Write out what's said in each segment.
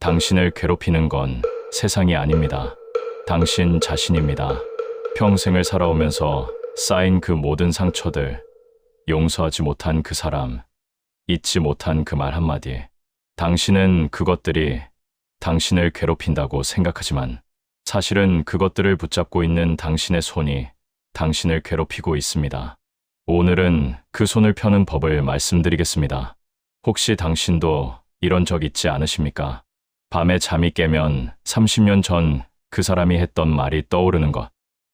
당신을 괴롭히는 건 세상이 아닙니다. 당신 자신입니다. 평생을 살아오면서 쌓인 그 모든 상처들, 용서하지 못한 그 사람, 잊지 못한 그 말 한마디. 당신은 그것들이 당신을 괴롭힌다고 생각하지만 사실은 그것들을 붙잡고 있는 당신의 손이 당신을 괴롭히고 있습니다. 오늘은 그 손을 펴는 법을 말씀드리겠습니다. 혹시 당신도 이런 적 있지 않으십니까? 밤에 잠이 깨면 30년 전 그 사람이 했던 말이 떠오르는 것.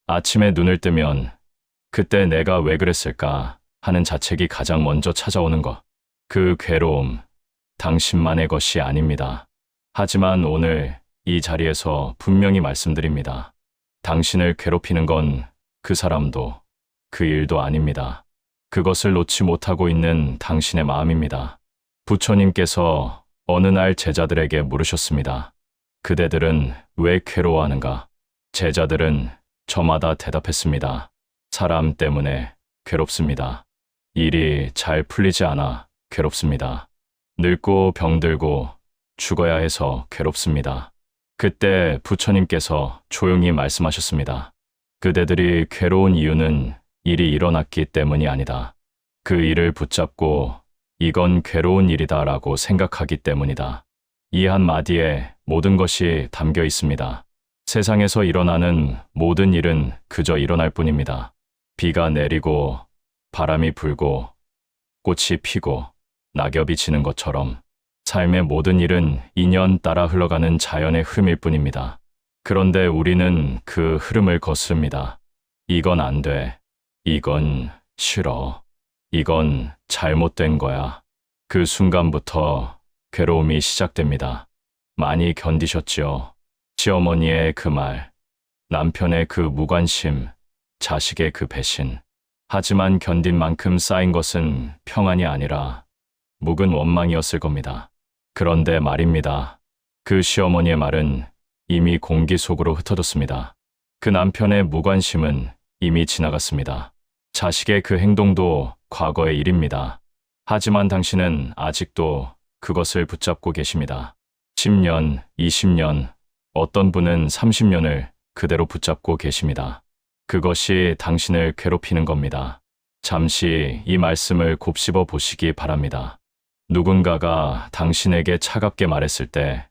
아침에 눈을 뜨면 그때 내가 왜 그랬을까 하는 자책이 가장 먼저 찾아오는 것. 그 괴로움, 당신만의 것이 아닙니다. 하지만 오늘 이 자리에서 분명히 말씀드립니다. 당신을 괴롭히는 건 그 사람도 그 일도 아닙니다. 그것을 놓지 못하고 있는 당신의 마음입니다. 부처님께서 어느 날 제자들에게 물으셨습니다. 그대들은 왜 괴로워하는가? 제자들은 저마다 대답했습니다. 사람 때문에 괴롭습니다. 일이 잘 풀리지 않아 괴롭습니다. 늙고 병들고 죽어야 해서 괴롭습니다. 그때 부처님께서 조용히 말씀하셨습니다. 그대들이 괴로운 이유는 일이 일어났기 때문이 아니다. 그 일을 붙잡고 이건 괴로운 일이다 라고 생각하기 때문이다. 이 한마디에 모든 것이 담겨 있습니다. 세상에서 일어나는 모든 일은 그저 일어날 뿐입니다. 비가 내리고 바람이 불고 꽃이 피고 낙엽이 지는 것처럼 삶의 모든 일은 인연 따라 흘러가는 자연의 흐름일 뿐입니다. 그런데 우리는 그 흐름을 거스릅니다. 이건 안 돼. 이건 싫어. 이건 잘못된 거야. 그 순간부터 괴로움이 시작됩니다. 많이 견디셨지요. 시어머니의 그 말, 남편의 그 무관심, 자식의 그 배신. 하지만 견딘 만큼 쌓인 것은 평안이 아니라 묵은 원망이었을 겁니다. 그런데 말입니다. 그 시어머니의 말은 이미 공기 속으로 흩어졌습니다. 그 남편의 무관심은 이미 지나갔습니다. 자식의 그 행동도 과거의 일입니다. 하지만 당신은 아직도 그것을 붙잡고 계십니다. 10년, 20년, 어떤 분은 30년을 그대로 붙잡고 계십니다. 그것이 당신을 괴롭히는 겁니다. 잠시 이 말씀을 곱씹어 보시기 바랍니다. 누군가가 당신에게 차갑게 말했을 때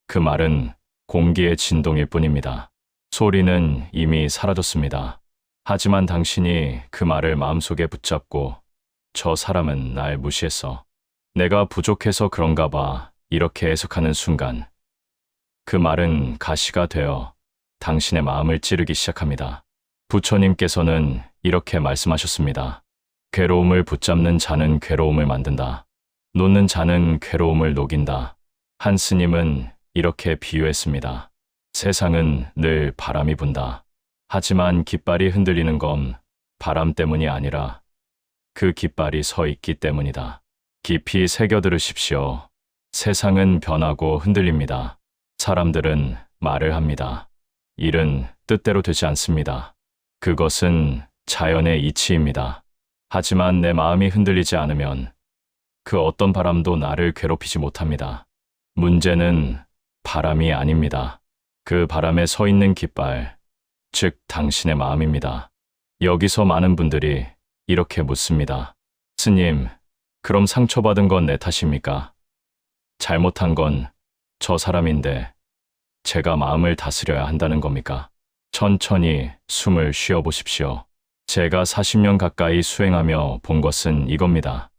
그 말은 공기의 진동일 뿐입니다. 소리는 이미 사라졌습니다. 하지만 당신이 그 말을 마음속에 붙잡고 저 사람은 날 무시했어. 내가 부족해서 그런가 봐. 이렇게 해석하는 순간 그 말은 가시가 되어 당신의 마음을 찌르기 시작합니다. 부처님께서는 이렇게 말씀하셨습니다. 괴로움을 붙잡는 자는 괴로움을 만든다. 놓는 자는 괴로움을 녹인다. 한 스님은 이렇게 비유했습니다. 세상은 늘 바람이 분다. 하지만 깃발이 흔들리는 건 바람 때문이 아니라 그 깃발이 서 있기 때문이다. 깊이 새겨들으십시오. 세상은 변하고 흔들립니다. 사람들은 말을 합니다. 일은 뜻대로 되지 않습니다. 그것은 자연의 이치입니다. 하지만 내 마음이 흔들리지 않으면 그 어떤 바람도 나를 괴롭히지 못합니다. 문제는 바람이 아닙니다. 그 바람에 서 있는 깃발, 즉 당신의 마음입니다. 여기서 많은 분들이 이렇게 묻습니다. 스님, 그럼 상처받은 건 내 탓입니까? 잘못한 건 저 사람인데 제가 마음을 다스려야 한다는 겁니까? 천천히 숨을 쉬어 보십시오. 제가 40년 가까이 수행하며 본 것은 이겁니다.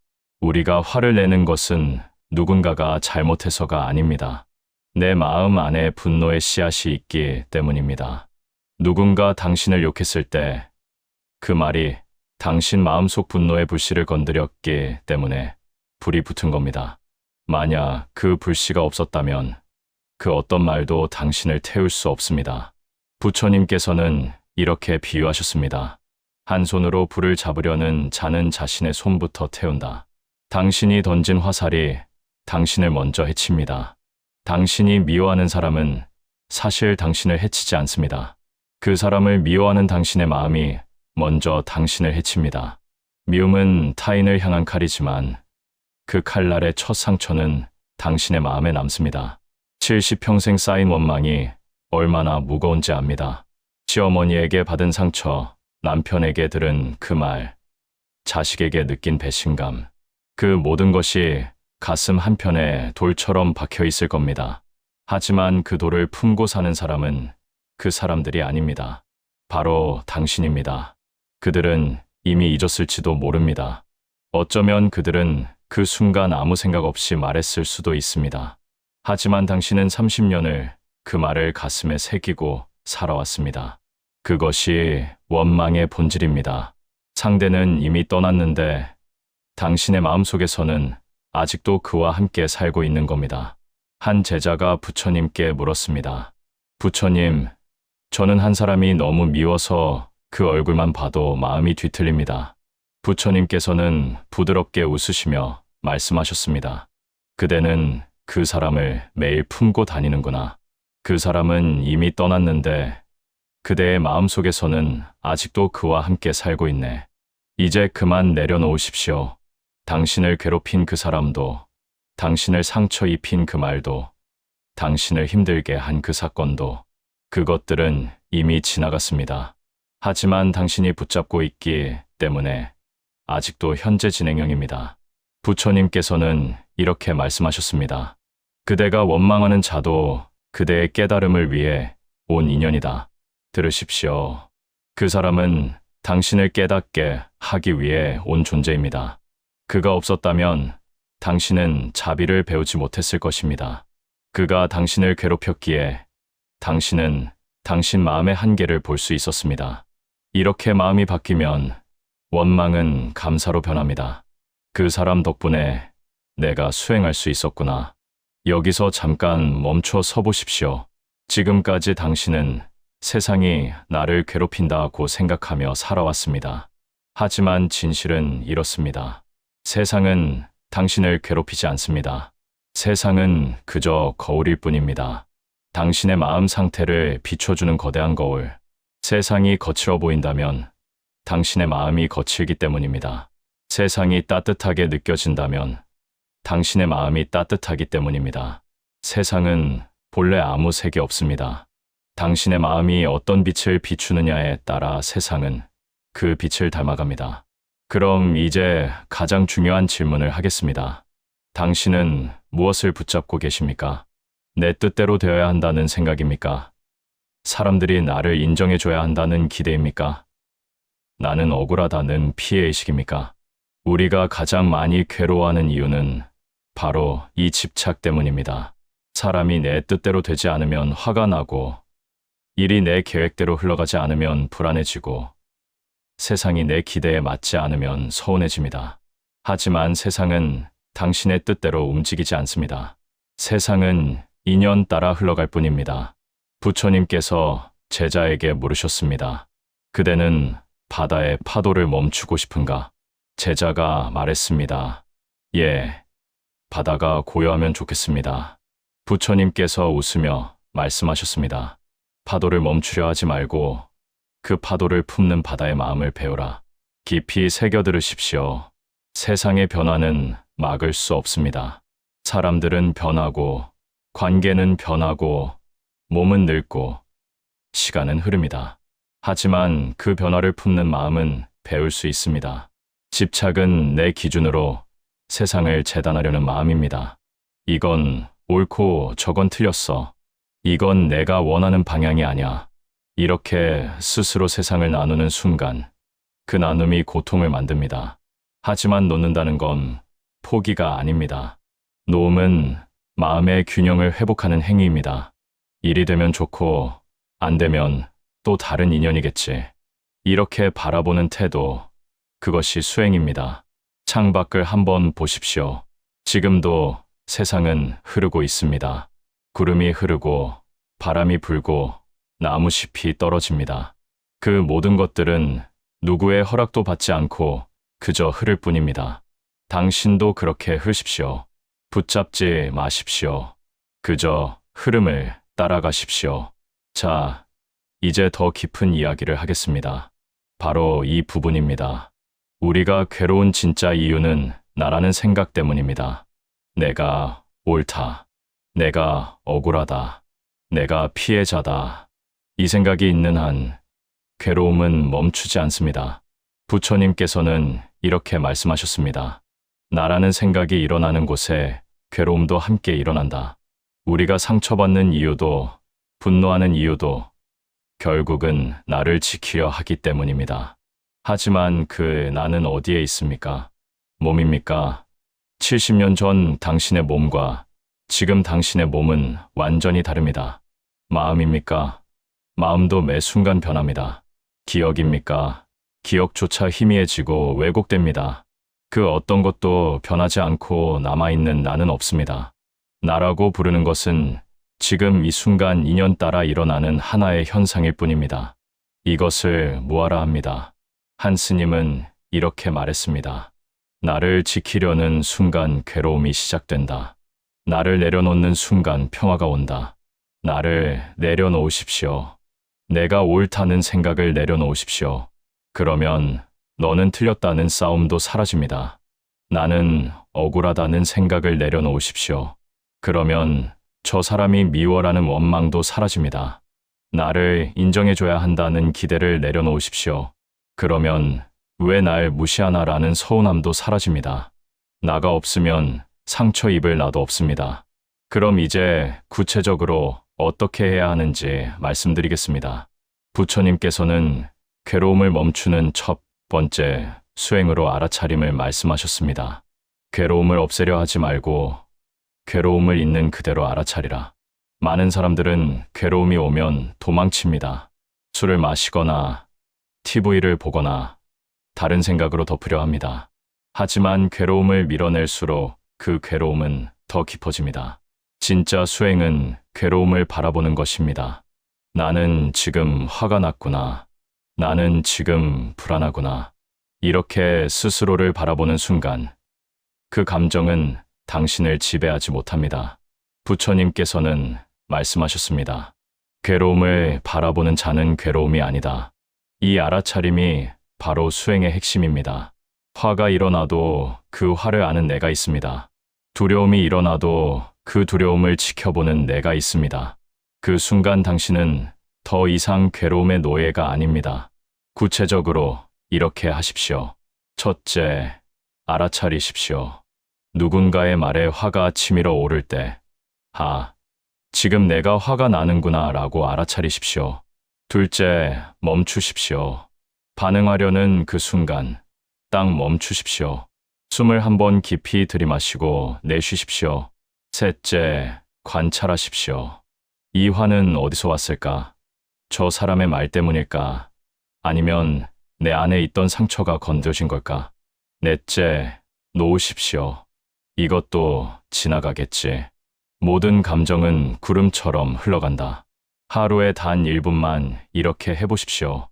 우리가 화를 내는 것은 누군가가 잘못해서가 아닙니다. 내 마음 안에 분노의 씨앗이 있기 때문입니다. 누군가 당신을 욕했을 때 그 말이 당신 마음속 분노의 불씨를 건드렸기 때문에 불이 붙은 겁니다. 만약 그 불씨가 없었다면 그 어떤 말도 당신을 태울 수 없습니다. 부처님께서는 이렇게 비유하셨습니다. 한 손으로 불을 잡으려는 자는 자신의 손부터 태운다. 당신이 던진 화살이 당신을 먼저 해칩니다. 당신이 미워하는 사람은 사실 당신을 해치지 않습니다. 그 사람을 미워하는 당신의 마음이 먼저 당신을 해칩니다. 미움은 타인을 향한 칼이지만 그 칼날의 첫 상처는 당신의 마음에 남습니다. 70평생 쌓인 원망이 얼마나 무거운지 압니다. 시어머니에게 받은 상처, 남편에게 들은 그 말, 자식에게 느낀 배신감, 그 모든 것이 가슴 한편에 돌처럼 박혀 있을 겁니다. 하지만 그 돌을 품고 사는 사람은 그 사람들이 아닙니다. 바로 당신입니다. 그들은 이미 잊었을지도 모릅니다. 어쩌면 그들은 그 순간 아무 생각 없이 말했을 수도 있습니다. 하지만 당신은 30년을 그 말을 가슴에 새기고 살아왔습니다. 그것이 원망의 본질입니다. 상대는 이미 떠났는데 당신의 마음속에서는 아직도 그와 함께 살고 있는 겁니다. 한 제자가 부처님께 물었습니다. 부처님, 저는 한 사람이 너무 미워서 그 얼굴만 봐도 마음이 뒤틀립니다. 부처님께서는 부드럽게 웃으시며 말씀하셨습니다. 그대는 그 사람을 매일 품고 다니는구나. 그 사람은 이미 떠났는데 그대의 마음속에서는 아직도 그와 함께 살고 있네. 이제 그만 내려놓으십시오. 당신을 괴롭힌 그 사람도, 당신을 상처 입힌 그 말도, 당신을 힘들게 한 그 사건도, 그것들은 이미 지나갔습니다. 하지만 당신이 붙잡고 있기 때문에 아직도 현재 진행형입니다. 부처님께서는 이렇게 말씀하셨습니다. 그대가 원망하는 자도 그대의 깨달음을 위해 온 인연이다. 들으십시오. 그 사람은 당신을 깨닫게 하기 위해 온 존재입니다. 그가 없었다면 당신은 자비를 배우지 못했을 것입니다. 그가 당신을 괴롭혔기에 당신은 당신 마음의 한계를 볼 수 있었습니다. 이렇게 마음이 바뀌면 원망은 감사로 변합니다. 그 사람 덕분에 내가 수행할 수 있었구나. 여기서 잠깐 멈춰 서 보십시오. 지금까지 당신은 세상이 나를 괴롭힌다고 생각하며 살아왔습니다. 하지만 진실은 이렇습니다. 세상은 당신을 괴롭히지 않습니다. 세상은 그저 거울일 뿐입니다. 당신의 마음 상태를 비춰주는 거대한 거울. 세상이 거칠어 보인다면 당신의 마음이 거칠기 때문입니다. 세상이 따뜻하게 느껴진다면 당신의 마음이 따뜻하기 때문입니다. 세상은 본래 아무 색이 없습니다. 당신의 마음이 어떤 빛을 비추느냐에 따라 세상은 그 빛을 닮아갑니다. 그럼 이제 가장 중요한 질문을 하겠습니다. 당신은 무엇을 붙잡고 계십니까? 내 뜻대로 되어야 한다는 생각입니까? 사람들이 나를 인정해줘야 한다는 기대입니까? 나는 억울하다는 피해의식입니까? 우리가 가장 많이 괴로워하는 이유는 바로 이 집착 때문입니다. 사람이 내 뜻대로 되지 않으면 화가 나고, 일이 내 계획대로 흘러가지 않으면 불안해지고, 세상이 내 기대에 맞지 않으면 서운해집니다. 하지만 세상은 당신의 뜻대로 움직이지 않습니다. 세상은 인연 따라 흘러갈 뿐입니다. 부처님께서 제자에게 물으셨습니다. 그대는 바다의 파도를 멈추고 싶은가? 제자가 말했습니다. 예, 바다가 고요하면 좋겠습니다. 부처님께서 웃으며 말씀하셨습니다. 파도를 멈추려 하지 말고 그 파도를 품는 바다의 마음을 배우라. 깊이 새겨 들으십시오. 세상의 변화는 막을 수 없습니다. 사람들은 변하고, 관계는 변하고, 몸은 늙고, 시간은 흐릅니다. 하지만 그 변화를 품는 마음은 배울 수 있습니다. 집착은 내 기준으로 세상을 재단하려는 마음입니다. 이건 옳고 저건 틀렸어. 이건 내가 원하는 방향이 아니야. 이렇게 스스로 세상을 나누는 순간 그 나눔이 고통을 만듭니다. 하지만 놓는다는 건 포기가 아닙니다. 놓음은 마음의 균형을 회복하는 행위입니다. 일이 되면 좋고 안 되면 또 다른 인연이겠지. 이렇게 바라보는 태도, 그것이 수행입니다. 창밖을 한번 보십시오. 지금도 세상은 흐르고 있습니다. 구름이 흐르고 바람이 불고 나무잎이 떨어집니다. 그 모든 것들은 누구의 허락도 받지 않고 그저 흐를 뿐입니다. 당신도 그렇게 흐십시오. 붙잡지 마십시오. 그저 흐름을 따라가십시오. 자, 이제 더 깊은 이야기를 하겠습니다. 바로 이 부분입니다. 우리가 괴로운 진짜 이유는 나라는 생각 때문입니다. 내가 옳다. 내가 억울하다. 내가 피해자다. 이 생각이 있는 한 괴로움은 멈추지 않습니다. 부처님께서는 이렇게 말씀하셨습니다. 나라는 생각이 일어나는 곳에 괴로움도 함께 일어난다. 우리가 상처받는 이유도 분노하는 이유도 결국은 나를 지키려 하기 때문입니다. 하지만 그 나는 어디에 있습니까? 몸입니까? 70년 전 당신의 몸과 지금 당신의 몸은 완전히 다릅니다. 마음입니까? 마음도 매 순간 변합니다. 기억입니까? 기억조차 희미해지고 왜곡됩니다. 그 어떤 것도 변하지 않고 남아있는 나는 없습니다. 나라고 부르는 것은 지금 이 순간 인연 따라 일어나는 하나의 현상일 뿐입니다. 이것을 무아라 합니다. 한 스님은 이렇게 말했습니다. 나를 지키려는 순간 괴로움이 시작된다. 나를 내려놓는 순간 평화가 온다. 나를 내려놓으십시오. 내가 옳다는 생각을 내려놓으십시오. 그러면 너는 틀렸다는 싸움도 사라집니다. 나는 억울하다는 생각을 내려놓으십시오. 그러면 저 사람이 미워라는 원망도 사라집니다. 나를 인정해줘야 한다는 기대를 내려놓으십시오. 그러면 왜 날 무시하나라는 서운함도 사라집니다. 나가 없으면 상처 입을 나도 없습니다. 그럼 이제 구체적으로 어떻게 해야 하는지 말씀드리겠습니다. 부처님께서는 괴로움을 멈추는 첫 번째 수행으로 알아차림을 말씀하셨습니다. 괴로움을 없애려 하지 말고 괴로움을 있는 그대로 알아차리라. 많은 사람들은 괴로움이 오면 도망칩니다. 술을 마시거나 TV를 보거나 다른 생각으로 덮으려 합니다. 하지만 괴로움을 밀어낼수록 그 괴로움은 더 깊어집니다. 진짜 수행은 괴로움을 바라보는 것입니다. 나는 지금 화가 났구나. 나는 지금 불안하구나. 이렇게 스스로를 바라보는 순간 그 감정은 당신을 지배하지 못합니다. 부처님께서는 말씀하셨습니다. 괴로움을 바라보는 자는 괴로움이 아니다. 이 알아차림이 바로 수행의 핵심입니다. 화가 일어나도 그 화를 아는 내가 있습니다. 두려움이 일어나도 그 두려움을 지켜보는 내가 있습니다. 그 순간 당신은 더 이상 괴로움의 노예가 아닙니다. 구체적으로 이렇게 하십시오. 첫째, 알아차리십시오. 누군가의 말에 화가 치밀어 오를 때, 지금 내가 화가 나는구나 라고 알아차리십시오. 둘째, 멈추십시오. 반응하려는 그 순간, 딱 멈추십시오. 숨을 한번 깊이 들이마시고 내쉬십시오. 셋째, 관찰하십시오. 이 화는 어디서 왔을까? 저 사람의 말 때문일까? 아니면 내 안에 있던 상처가 건드려진 걸까? 넷째, 놓으십시오. 이것도 지나가겠지. 모든 감정은 구름처럼 흘러간다. 하루에 단 1분만 이렇게 해보십시오.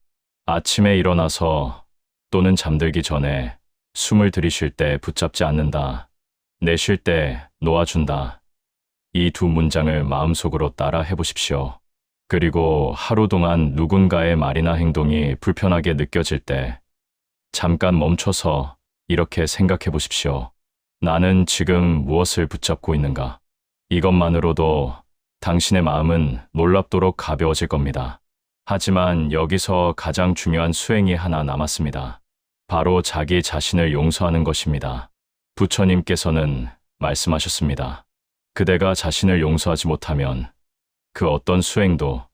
아침에 일어나서 또는 잠들기 전에 숨을 들이쉴 때 붙잡지 않는다. 내쉴 때 놓아준다. 이 두 문장을 마음속으로 따라 해보십시오. 그리고 하루 동안 누군가의 말이나 행동이 불편하게 느껴질 때 잠깐 멈춰서 이렇게 생각해 보십시오. 나는 지금 무엇을 붙잡고 있는가? 이것만으로도 당신의 마음은 놀랍도록 가벼워질 겁니다. 하지만 여기서 가장 중요한 수행이 하나 남았습니다. 바로 자기 자신을 용서하는 것입니다. 부처님께서는 말씀하셨습니다. 그대가 자신을 용서하지 못하면 그 어떤 수행도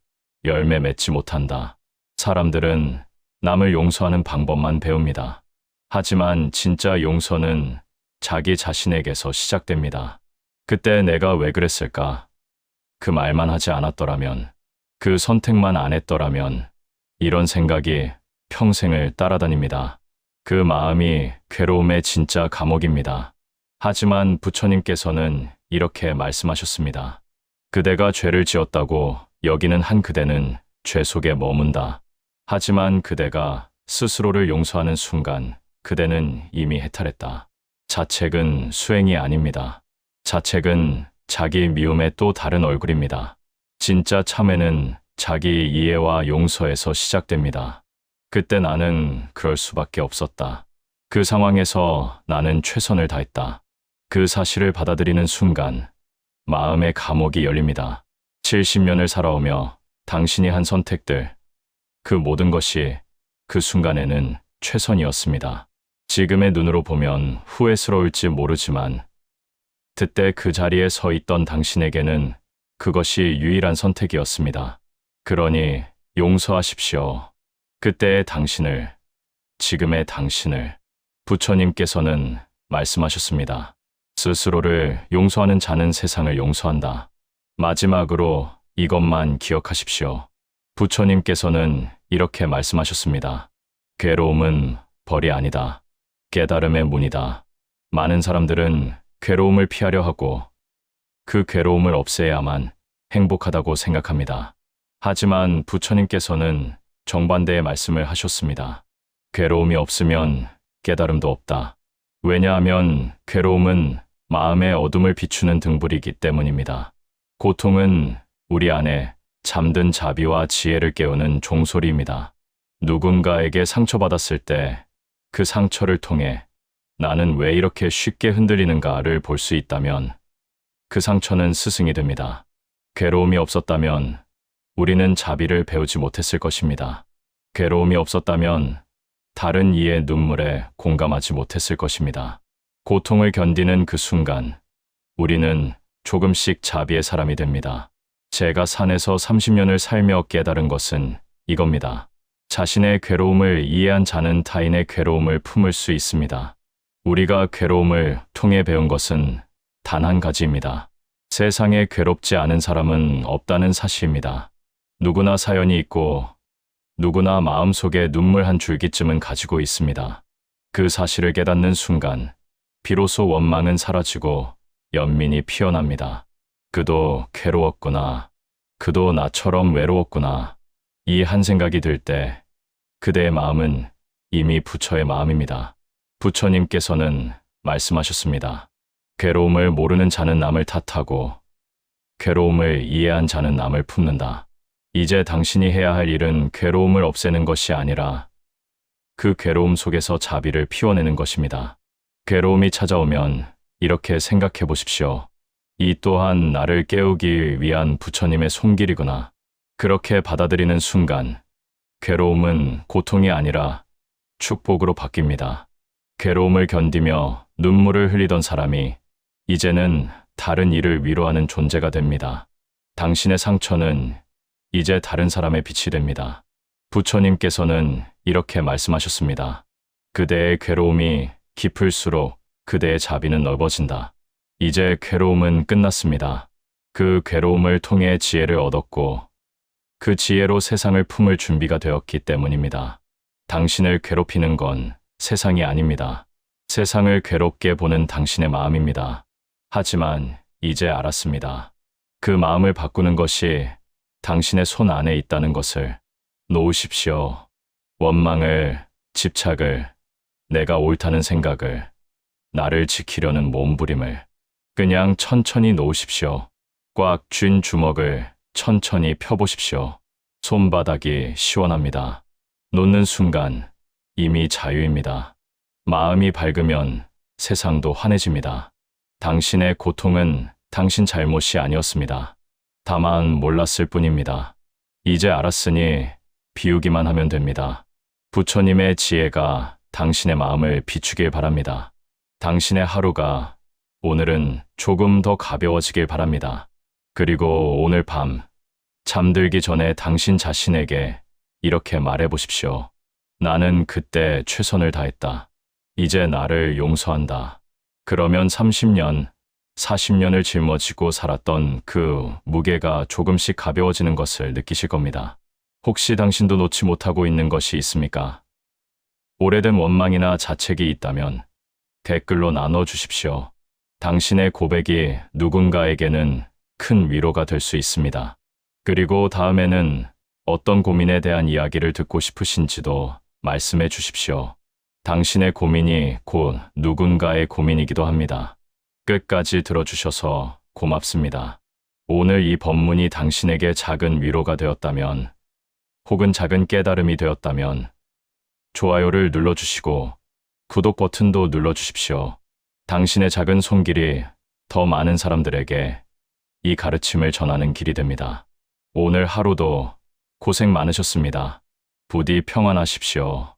열매 맺지 못한다. 사람들은 남을 용서하는 방법만 배웁니다. 하지만 진짜 용서는 자기 자신에게서 시작됩니다. 그때 내가 왜 그랬을까? 그 말만 하지 않았더라면, 그 선택만 안 했더라면 이런 생각이 평생을 따라다닙니다. 그 마음이 괴로움의 진짜 감옥입니다. 하지만 부처님께서는 이렇게 말씀하셨습니다. 그대가 죄를 지었다고 여기는 한 그대는 죄 속에 머문다. 하지만 그대가 스스로를 용서하는 순간 그대는 이미 해탈했다. 자책은 수행이 아닙니다. 자책은 자기 미움의 또 다른 얼굴입니다. 진짜 참회는 자기 이해와 용서에서 시작됩니다. 그때 나는 그럴 수밖에 없었다. 그 상황에서 나는 최선을 다했다. 그 사실을 받아들이는 순간 마음의 감옥이 열립니다. 70년을 살아오며 당신이 한 선택들, 그 모든 것이 그 순간에는 최선이었습니다. 지금의 눈으로 보면 후회스러울지 모르지만 그때 그 자리에 서 있던 당신에게는 그것이 유일한 선택이었습니다. 그러니 용서하십시오. 그때의 당신을, 지금의 당신을. 부처님께서는 말씀하셨습니다. 스스로를 용서하는 자는 세상을 용서한다. 마지막으로 이것만 기억하십시오. 부처님께서는 이렇게 말씀하셨습니다. 괴로움은 벌이 아니다. 깨달음의 문이다. 많은 사람들은 괴로움을 피하려 하고 그 괴로움을 없애야만 행복하다고 생각합니다. 하지만 부처님께서는 정반대의 말씀을 하셨습니다. 괴로움이 없으면 깨달음도 없다. 왜냐하면 괴로움은 마음의 어둠을 비추는 등불이기 때문입니다. 고통은 우리 안에 잠든 자비와 지혜를 깨우는 종소리입니다. 누군가에게 상처받았을 때 그 상처를 통해 나는 왜 이렇게 쉽게 흔들리는가를 볼 수 있다면 그 상처는 스승이 됩니다. 괴로움이 없었다면 우리는 자비를 배우지 못했을 것입니다. 괴로움이 없었다면 다른 이의 눈물에 공감하지 못했을 것입니다. 고통을 견디는 그 순간 우리는 조금씩 자비의 사람이 됩니다. 제가 산에서 30년을 살며 깨달은 것은 이겁니다. 자신의 괴로움을 이해한 자는 타인의 괴로움을 품을 수 있습니다. 우리가 괴로움을 통해 배운 것은 단 한 가지입니다. 세상에 괴롭지 않은 사람은 없다는 사실입니다. 누구나 사연이 있고 누구나 마음속에 눈물 한 줄기쯤은 가지고 있습니다. 그 사실을 깨닫는 순간 비로소 원망은 사라지고 연민이 피어납니다. 그도 괴로웠구나. 그도 나처럼 외로웠구나. 이 한 생각이 들 때 그대의 마음은 이미 부처의 마음입니다. 부처님께서는 말씀하셨습니다. 괴로움을 모르는 자는 남을 탓하고 괴로움을 이해한 자는 남을 품는다. 이제 당신이 해야 할 일은 괴로움을 없애는 것이 아니라 그 괴로움 속에서 자비를 피워내는 것입니다. 괴로움이 찾아오면 이렇게 생각해 보십시오. 이 또한 나를 깨우기 위한 부처님의 손길이구나. 그렇게 받아들이는 순간 괴로움은 고통이 아니라 축복으로 바뀝니다. 괴로움을 견디며 눈물을 흘리던 사람이 이제는 다른 이를 위로하는 존재가 됩니다. 당신의 상처는 이제 다른 사람의 빛이 됩니다. 부처님께서는 이렇게 말씀하셨습니다. 그대의 괴로움이 깊을수록 그대의 자비는 넓어진다. 이제 괴로움은 끝났습니다. 그 괴로움을 통해 지혜를 얻었고 그 지혜로 세상을 품을 준비가 되었기 때문입니다. 당신을 괴롭히는 건 세상이 아닙니다. 세상을 괴롭게 보는 당신의 마음입니다. 하지만 이제 알았습니다. 그 마음을 바꾸는 것이 당신의 손 안에 있다는 것을. 놓으십시오. 원망을, 집착을, 내가 옳다는 생각을, 나를 지키려는 몸부림을. 그냥 천천히 놓으십시오. 꽉 쥔 주먹을 천천히 펴보십시오. 손바닥이 시원합니다. 놓는 순간 이미 자유입니다. 마음이 밝으면 세상도 환해집니다. 당신의 고통은 당신 잘못이 아니었습니다. 다만 몰랐을 뿐입니다. 이제 알았으니 비우기만 하면 됩니다. 부처님의 지혜가 당신의 마음을 비추길 바랍니다. 당신의 하루가 오늘은 조금 더 가벼워지길 바랍니다. 그리고 오늘 밤 잠들기 전에 당신 자신에게 이렇게 말해보십시오. 나는 그때 최선을 다했다. 이제 나를 용서한다. 그러면 30년, 40년을 짊어지고 살았던 그 무게가 조금씩 가벼워지는 것을 느끼실 겁니다. 혹시 당신도 놓지 못하고 있는 것이 있습니까? 오래된 원망이나 자책이 있다면 댓글로 나눠주십시오. 당신의 고백이 누군가에게는 큰 위로가 될 수 있습니다. 그리고 다음에는 어떤 고민에 대한 이야기를 듣고 싶으신지도 말씀해 주십시오. 당신의 고민이 곧 누군가의 고민이기도 합니다. 끝까지 들어주셔서 고맙습니다. 오늘 이 법문이 당신에게 작은 위로가 되었다면, 혹은 작은 깨달음이 되었다면, 좋아요를 눌러주시고 구독 버튼도 눌러주십시오. 당신의 작은 손길이 더 많은 사람들에게 이 가르침을 전하는 길이 됩니다. 오늘 하루도 고생 많으셨습니다. 부디 평안하십시오.